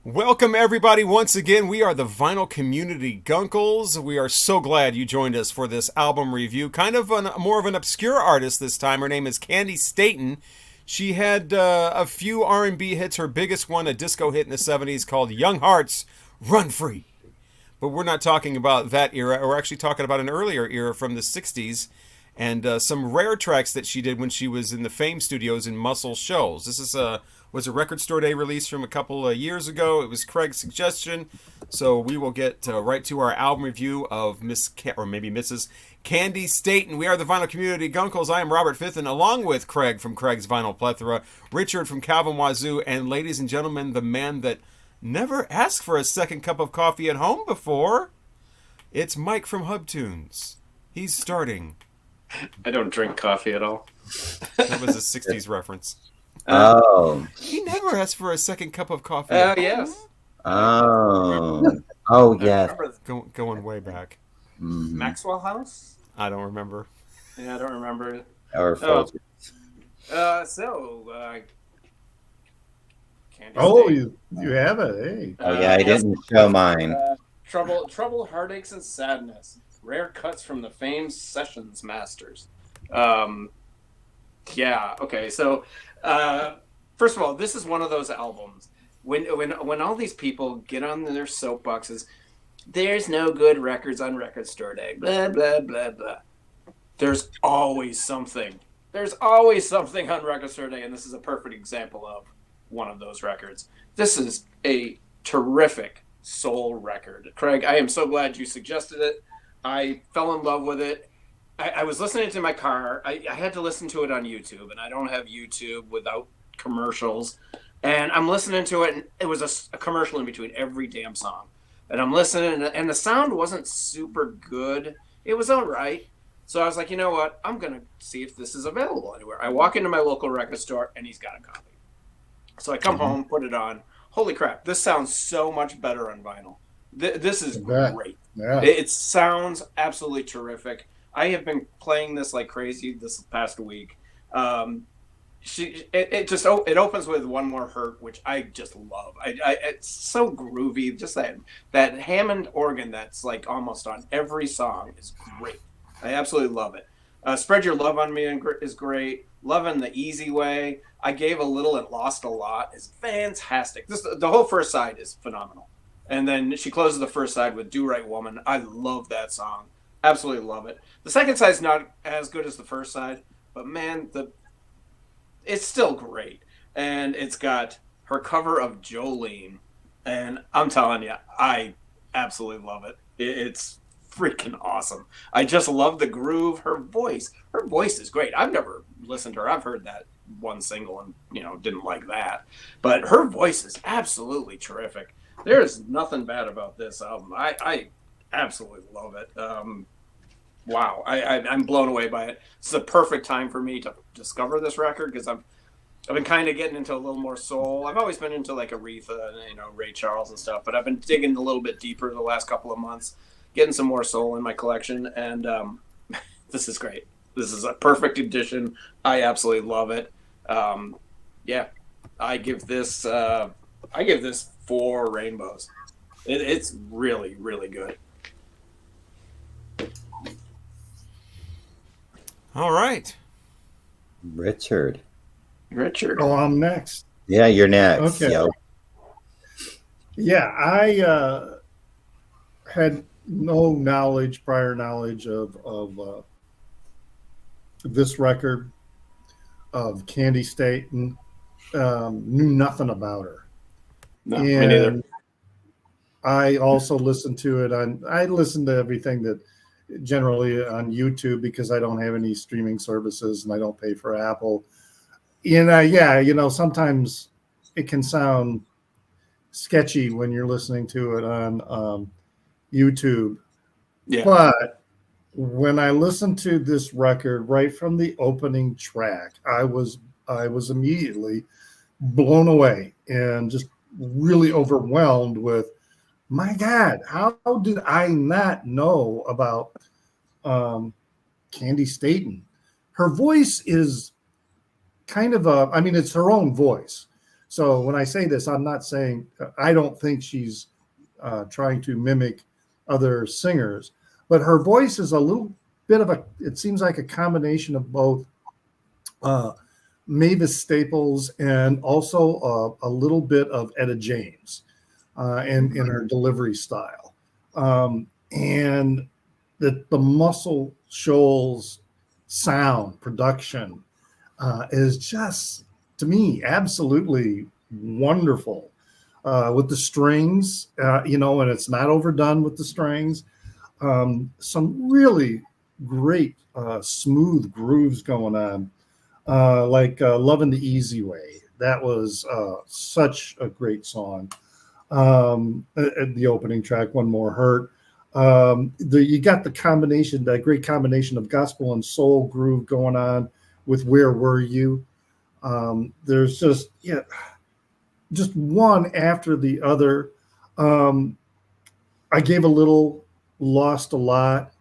Welcome, everybody, once again. We are the Vinyl Community Guncles. We are so glad you joined us for this album review. Kind of more of an obscure artist this time. Her name is Candi Staton. She had a few R&B hits. Her biggest one, a disco hit in the 70s called Young Hearts, Run Free. But we're not talking about that era. We're actually talking about an earlier era from the 60s and some rare tracks that she did when she was in the Fame Studios in Muscle Shoals. This is was a Record Store Day release from a couple of years ago. It was Craig's suggestion, so we will get right to our album review of or maybe Mrs. Candi Staton. We are the Vinyl Community Guncles. I am Robert Fithen, along with Craig from Craig's Vinyl Plethora, Richard from Calvin Wazoo, and ladies and gentlemen, the man that never asked for a second cup of coffee at home before. It's Mike from Hubtunes. He's starting. I don't drink coffee at all. That was a 60s reference. Oh. He never asked for a second cup of coffee. Oh, yes. Oh. Oh, yes. Going way back. Mm-hmm. Maxwell House? I don't remember. Yeah, I don't remember. Or Candi Oh, Staton. you have it. Hey. Oh, yeah, I didn't show mine. Trouble, Heartaches and Sadness. Rare cuts from the famed Sessions Masters. Yeah, okay, so first of all, this is one of those albums when all these people get on their soapboxes, there's no good records on Record Store Day, blah blah blah blah. There's always something. There's always something on Record Store Day, and this is a perfect example of one of those records. This is a terrific soul record. Craig, I am so glad you suggested it. I fell in love with it. I was listening to it in my car. I had to listen to it on YouTube, and I don't have YouTube without commercials. And I'm listening to it, and it was a commercial in between every damn song. And I'm listening, and the sound wasn't super good. It was all right. So I was like, you know what? I'm going to see if this is available anywhere. I walk into my local record store, and he's got a copy. So I come home, put it on. Holy crap, this sounds so much better on vinyl. This is great. Yeah. It sounds absolutely terrific. I have been playing this like crazy this past week. It opens with One More Hurt, which I just love. It's so groovy. Just that Hammond organ that's like almost on every song is great. I absolutely love it. Spread Your Love on Me is great. Loving the Easy Way. I Gave a Little and Lost a Lot is fantastic. The whole first side is phenomenal. And then she closes the first side with Do Right Woman. I love that song. Absolutely love it. The second side's not as good as the first side, but man, it's still great. And it's got her cover of Jolene. And I'm telling you, I absolutely love it. It's freaking awesome. I just love the groove. Her voice is great. I've never listened to her. I've heard that one single and, didn't like that. But her voice is absolutely terrific. There is nothing bad about this album. I absolutely love it. Wow, I'm blown away by it. This is a perfect time for me to discover this record because I've been kind of getting into a little more soul. I've always been into like Aretha and Ray Charles and stuff, but I've been digging a little bit deeper the last couple of months, getting some more soul in my collection, and this is great. This is a perfect addition. I absolutely love it. Yeah, I give this 4 rainbows. It's really, really good. All right. Richard. Oh, I'm next. Yeah, you're next. Okay. Yo. Yeah, I had no prior knowledge of this record, of Candi Staton. Knew nothing about her. No, me neither. I also listened to it I listen to everything that generally on YouTube because I don't have any streaming services and I don't pay for Apple. Sometimes it can sound sketchy when you're listening to it on YouTube. Yeah. But when I listened to this record right from the opening track, I was immediately blown away and just really overwhelmed with, my God, how did I not know about Candi Staton? Her voice is kind of it's her own voice. So when I say this, I'm not saying I don't think she's trying to mimic other singers, but her voice is a little bit of it seems like a combination of both Mavis Staples and also a little bit of Etta James in her delivery style. And the Muscle Shoals sound production is just, to me, absolutely wonderful with the strings, and it's not overdone with the strings. Some really great smooth grooves going on, like Lovin' the Easy Way. That was such a great song. The opening track, One More Hurt. You got the combination, that great combination of gospel and soul groove going on with Where Were You? There's just one after the other. I gave a little, lost a lot.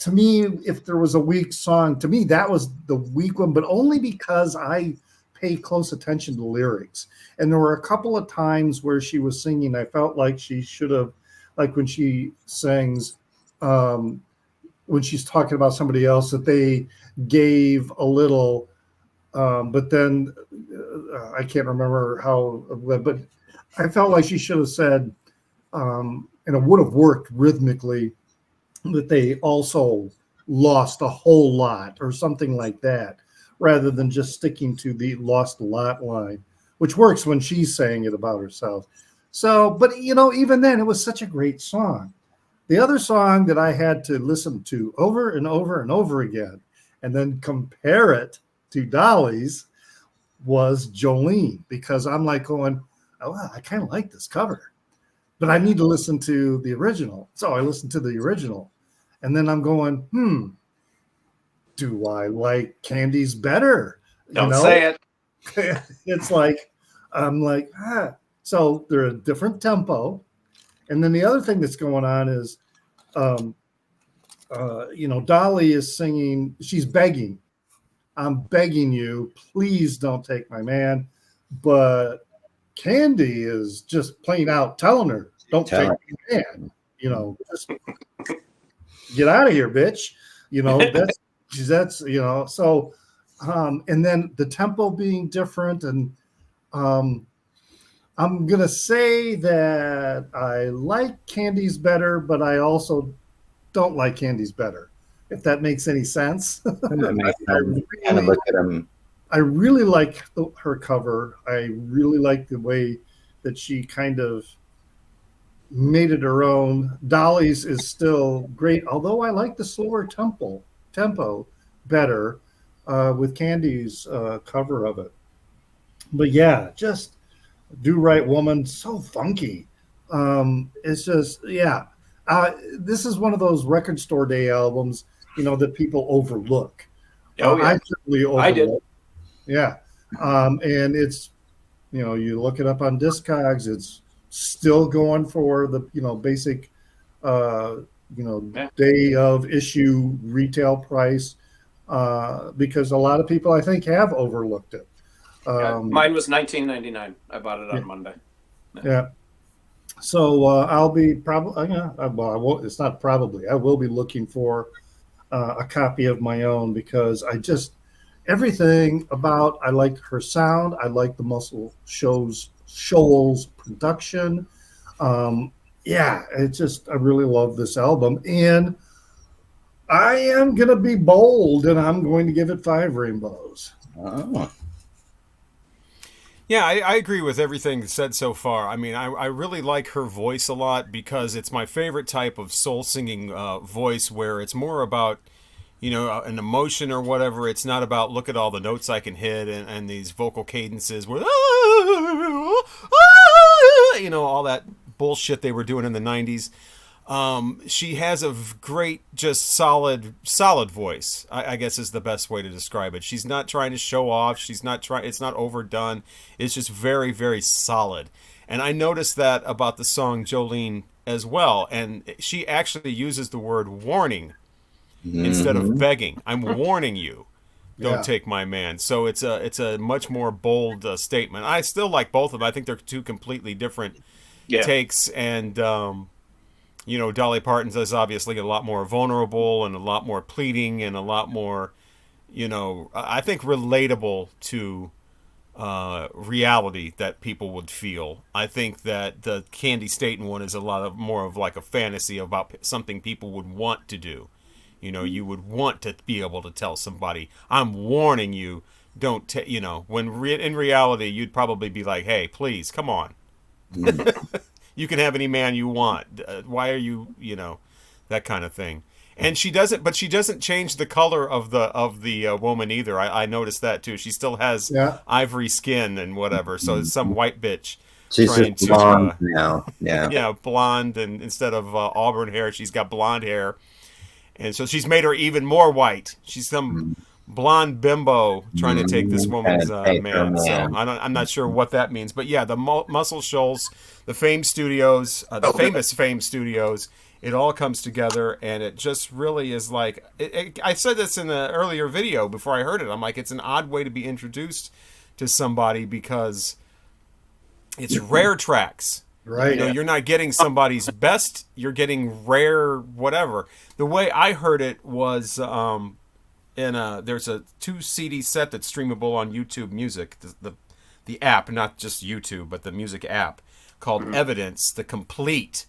To me, if there was a weak song, to me, that was the weak one, but only because I pay close attention to lyrics. And there were a couple of times where she was singing, I felt like she should have, like when she sings, when she's talking about somebody else, that they gave a little, but then I can't remember how, but I felt like she should have said, and it would have worked rhythmically, that they also lost a whole lot or something like that, rather than just sticking to the lost a lot line, which works when she's saying it about herself. So, but even then, it was such a great song. The other song that I had to listen to over and over and over again, and then compare it to Dolly's, was Jolene, because I'm like going, oh, I kind of like this cover, but I need to listen to the original. So I listened to the original, and then I'm going, do I like Candi's better? Don't say it. It's like, I'm like, So they're a different tempo. And then the other thing that's going on is, Dolly is singing, she's begging. I'm begging you, please don't take my man. But Candi is just plain out telling her, don't take my man. Just get out of here, bitch. That's so, and then the tempo being different. And I'm going to say that I like Candi's better, but I also don't like Candi's better, if that makes any sense. That makes sense. Kind of look at them. I really like her cover. I really like the way that she kind of made it her own. Dolly's is still great, although I like the slower tempo better with Candi's cover of it. But yeah, just Do Right Woman, so funky. It's just, this is one of those record store day albums, that people overlook. Oh, yeah. I certainly overlook. I did. Yeah. And it's, you look it up on Discogs, it's still going for the, basic, day of issue retail price, because a lot of people, I think, have overlooked it. Mine was $19.99. I bought it on Monday. Yeah. So I'll be probably, well, I won't, it's not probably, I will be looking for a copy of my own, because everything about, I like her sound. I like the Muscle Shoals production. I really love this album. And I am going to be bold, and I'm going to give it 5 rainbows. Oh. Yeah, I agree with everything said so far. I mean, I really like her voice a lot, because it's my favorite type of soul singing voice, where it's more about, an emotion or whatever. It's not about, look at all the notes I can hit and these vocal cadences where, all that bullshit they were doing in the 90s. She has a great, just solid voice, I guess is the best way to describe it. She's not trying to show off. It's not overdone. It's just very, very solid. And I noticed that about the song Jolene as well. And she actually uses the word warning instead of begging. I'm warning you. Don't take my man. So it's a much more bold statement. I still like both of them. I think they're two completely different takes, and Dolly Parton's is obviously a lot more vulnerable and a lot more pleading and a lot more, I think relatable to reality that people would feel. I think that the Candi Staton one is a lot more of like a fantasy about something people would want to do. You would want to be able to tell somebody, I'm warning you, don't when in reality, you'd probably be like, hey, please, come on. You can have any man you want. Why are you, that kind of thing. And she doesn't change the color of the woman either. I noticed that too. She still has ivory skin and whatever. So it's some white bitch. She's just blonde now. Yeah. Yeah, blonde, and instead of auburn hair, she's got blonde hair. And so she's made her even more white. She's some blonde bimbo trying to take this woman's man. So I'm not sure what that means. But yeah, the Muscle Shoals, the Fame Studios, the famous Fame Studios, it all comes together, and it just really is like... I said this in the earlier video before I heard it. I'm like, it's an odd way to be introduced to somebody because it's rare tracks. Right. You're not getting somebody's best. You're rare whatever. The way I heard it was there's a 2 CD set that's streamable on YouTube Music, the app, not just YouTube, but the music app called Evidence, the complete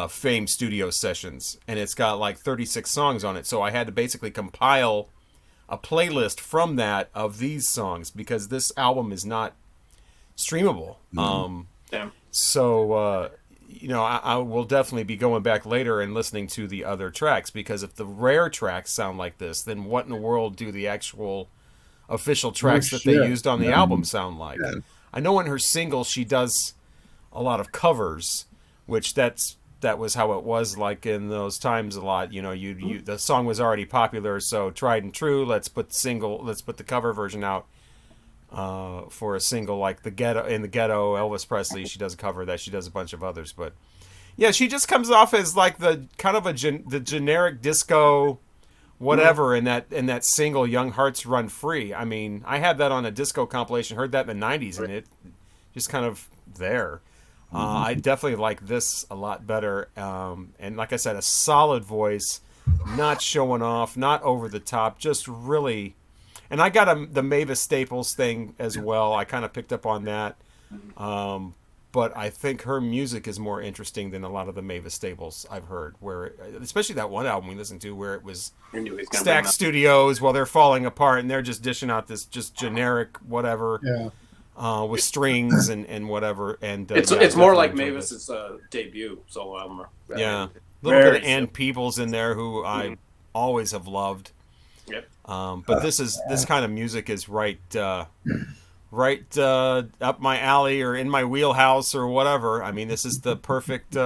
Fame Studio sessions, and it's got like 36 songs on it. So I had to basically compile a playlist from that of these songs because this album is not streamable. So, I will definitely be going back later and listening to the other tracks, because if the rare tracks sound like this, then what in the world do the actual official tracks that they used on the album sound like? Yeah. I know in her singles she does a lot of covers, which that was how it was like in those times a lot. The song was already popular, so tried and true, let's put the cover version out. For a single like the Ghetto, Elvis Presley, she does a cover that. She does a bunch of others, but yeah, she just comes off as like the kind of the generic disco whatever in that single Young Hearts Run Free. I mean, I had that on a disco compilation, heard that in the 90s, and it just kind of there. I definitely like this a lot better, and like I said, a solid voice, not showing off, not over the top, just really. And I got the Mavis Staples thing as well. I kind of picked up on that. But I think her music is more interesting than a lot of the Mavis Staples I've heard, especially that one album we listened to where it was Stack Studios while they're falling apart and they're just dishing out this just generic whatever with strings and whatever. And it's more like Mavis's debut solo album. Yeah. A little bit of Ann Peebles in there, who I always have loved. Yep. But this kind of music is right up my alley or in my wheelhouse or whatever. I mean, this is the perfect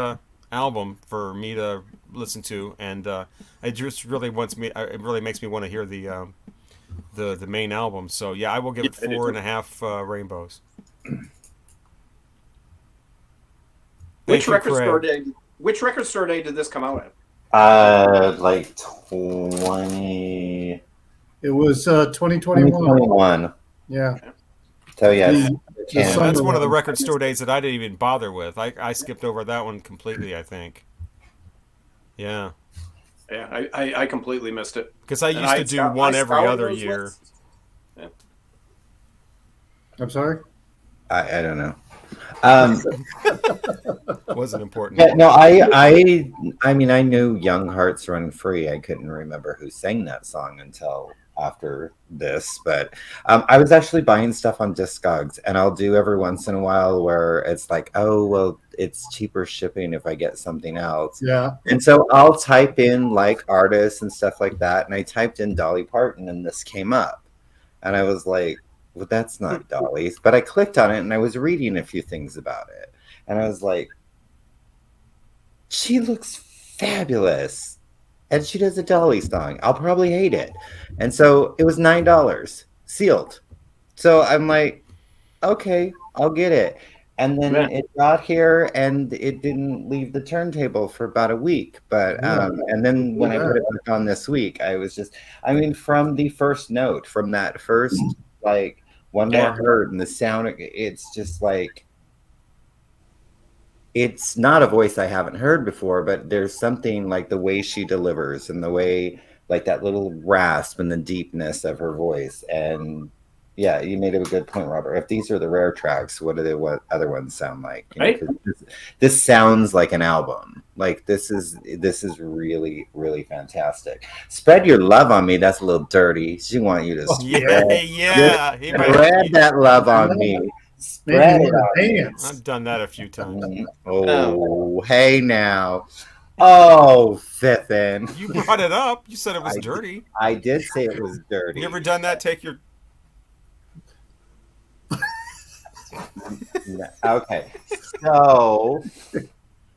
album for me to listen to, and it just really makes me want to hear the main album. So yeah, I will give it 4.5 rainbows. Which record store day did this come out at? Like 20. It was 2021. Yeah. So yeah, that's one of the record store days that I didn't even bother with. I skipped over that one completely, I think. Yeah. Yeah, I completely missed it. Because I used to do one every other year. Yeah. I'm sorry? I don't know. Wasn't important. Yeah, no, I mean, I knew Young Hearts Run Free. I couldn't remember who sang that song until after this, but I was actually buying stuff on Discogs, and I'll do every once in a while where it's like, oh, well, it's cheaper shipping if I get something else. Yeah. And so I'll type in like artists and stuff like that, and I typed in Dolly Parton, and this came up, and I was like, well, that's not Dolly's. But I clicked on it, and I was reading a few things about it, and I was like, she looks fabulous. And she does a Dolly song. I'll probably hate it. And so it was $9 sealed. So I'm like, okay, I'll get it. And then Yeah. it got here and it didn't leave the turntable for about a week. But and then when I put it back on this week, I was just, I mean, from the first note, from that first like one more hurt and the sound, it's just like, it's not a voice I haven't heard before, but there's something like the way she delivers and the way, like that little rasp and the deepness of her voice. And yeah, you made a good point, Robert. If these are the rare tracks, what other ones sound like? You know, 'cause this sounds like an album. Like this is really, really fantastic. Spread your love on me. That's a little dirty. She want you to spread that love on me. Spread it on. I've done that a few times. Oh, hey now. Oh, Fiffin. You brought it up. You said it was dirty. I did say it was dirty. You ever done that? Take your... Okay. So,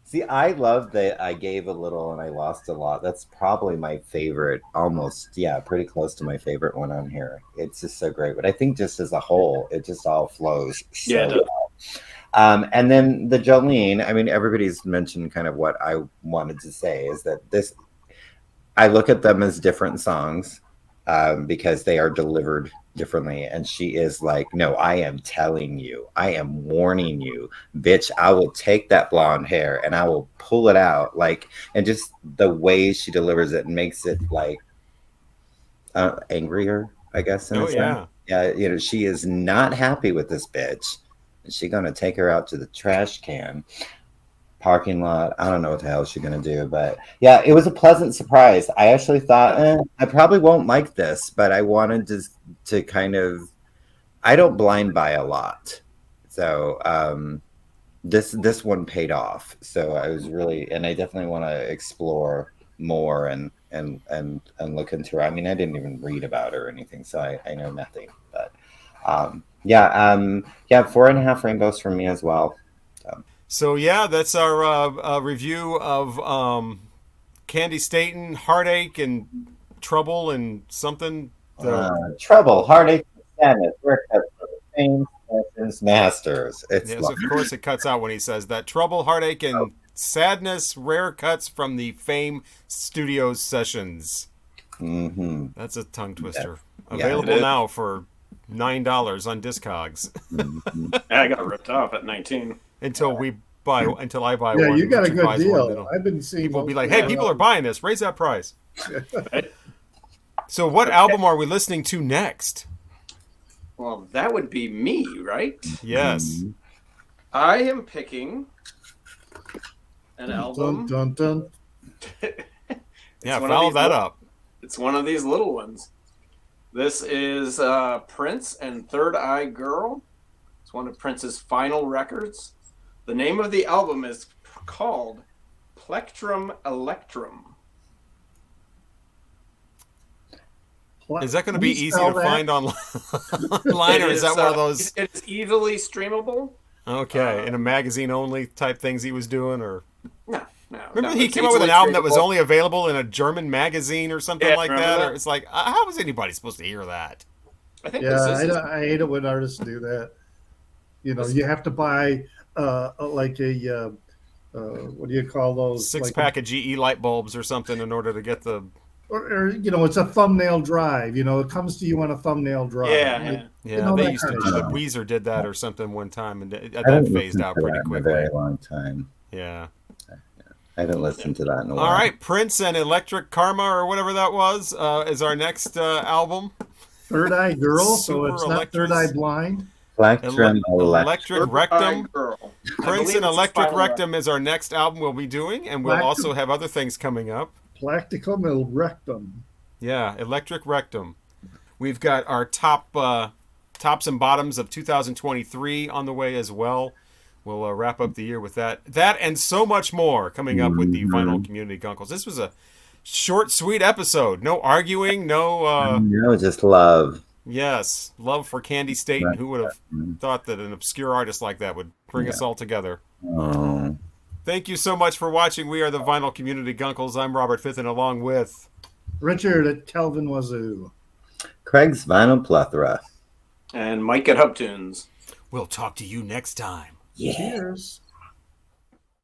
see, I love that I gave a little and I lost a lot. That's probably my favorite, almost, yeah, pretty close to my favorite one on here. It's just so great. But I think just as a whole, it just all flows so well. And then the Jolene, I mean, everybody's mentioned kind of what I wanted to say is that this, I look at them as different songs because they are delivered differently. And she is like, no, I am telling you, I am warning you, bitch, I will take that blonde hair and I will pull it out. Like, and just the way she delivers it makes it like angrier, I guess. In a sense. Yeah. You know, she is not happy with this bitch. She's going to take her out to the trash can parking lot. I don't know what the hell she's going to do, but yeah, it was a pleasant surprise. I actually thought, I probably won't like this, but I wanted to kind of, I don't blind buy a lot. So this one paid off. So I was really, and I definitely want to explore more and look into her. I mean, I didn't even read about her or anything, so I know nothing, but yeah, 4.5 rainbows from me as well. So yeah, that's our review of Candi Staton, Heartache and Trouble and something. Trouble, Heartache, Sadness, Fame, Masters. It's yes, of course it cuts out when he says that. Trouble, Heartache, and Sadness, rare cuts from the Fame Studios sessions. Mm-hmm. That's a tongue twister. Available now for $9 on Discogs. Mm-hmm. I got ripped off at 19. Until I buy one. Yeah, you got a good deal. I've been seeing people be like, "Hey, people are buying this. Raise that price." So, what album are we listening to next? Well, that would be me, right? Yes. I am picking an album. Dun, dun, dun. Yeah, follow that up. It's one of these little ones. This is Prince and Third Eye Girl. It's one of Prince's final records. The name of the album is called Plectrum Electrum. Is that going to be easy to find online, or is that one of those? It's easily streamable. Okay, in a magazine only type things he was doing, or no. Remember he came out with an album that was only available in a German magazine or something like that? Or it's like, how was anybody supposed to hear that? I think I hate it when artists do that. You know, you have to buy like a what do you call those? 6-pack of GE light bulbs or something in order to get the. Or you know, it's a thumbnail drive. You know, it comes to you on a thumbnail drive. Yeah. You know, they used to do that. Weezer did that or something one time, and that phased out pretty quickly. A very long time. Yeah. I haven't listened to that in a while. All right, Prince and Electric Karma or whatever that was is our next album. Third Eye Girl, so it's not Third Eye Blind. Electric Rectum. Prince and Electric Rectum is our next album we'll be doing, and we'll also have other things coming up. Placticum Rectum. Yeah, Electric Rectum. We've got our tops and bottoms of 2023 on the way as well. We'll wrap up the year with that and so much more coming up with the Vinyl Community Guncles. This was a short, sweet episode. No arguing, no... just love. Yes, love for Candi Staton. Who would have thought that an obscure artist like that would bring us all together? Oh. Thank you so much for watching. We are the Vinyl Community Guncles. I'm Robert Fitton, along with... Richard at Kelvin Wazoo. Craig's Vinyl Plethora. And Mike at Hub Tunes. We'll talk to you next time Yeah. Cheers.